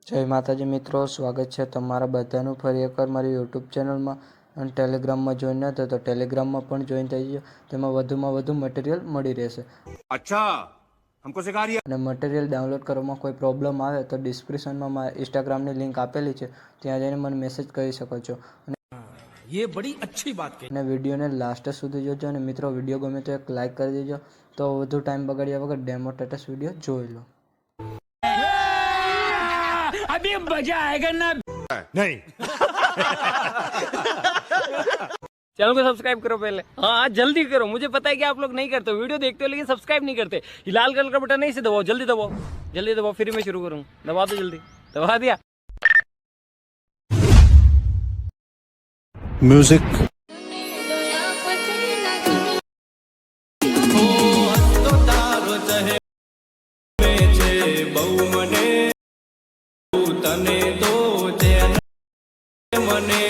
જય માતાજી મિત્રો, સ્વાગત છે તમારા બધાનું ફરી એકવાર મારી યુટ્યુબ ચેનલમાં અને ટેલિગ્રામમાં જોઈન ન થયો તો ટેલિગ્રામમાં પણ જોઈન થઈ ગયો. તેમાં વધુમાં વધુ મટીરિયલ મળી રહેશે. अच्छा हमको सिखा रही है. અને મટીરિયલ ડાઉનલોડ કરવામાં કોઈ પ્રોબ્લેમ આવે તો ડિસ્ક્રિપ્શનમાં મારા ઇન્સ્ટાગ્રામની લિંક આપેલી છે, ત્યાં જઈને મને મેસેજ કરી શકો છો. ये बड़ी अच्छी बात कही. અને વિડીયોને લાસ્ટ સુધી જોજો. અને મિત્રો, વિડીયો ગમે તો એક લાઇક કરી દેજો. તો વધુ ટાઈમ બગાડ્યા વગર ડેમો સ્ટેટસ વિડીયો જોઈ લો. अभी मजा आएगा ना. नहीं. चैनल को सब्सक्राइब करो पहले. हाँ जल्दी करो, मुझे पता है कि आप लोग नहीं करते, वीडियो देखते हो लेकिन सब्सक्राइब नहीं करते. ये लाल कलर का बटन नहीं से दबाओ, जल्दी दबाओ, जल्दी दबाओ, फिर मैं शुरू करूँ. दबा दो जल्दी, दबा दिया. म्यूजिक તને તો ચેન મને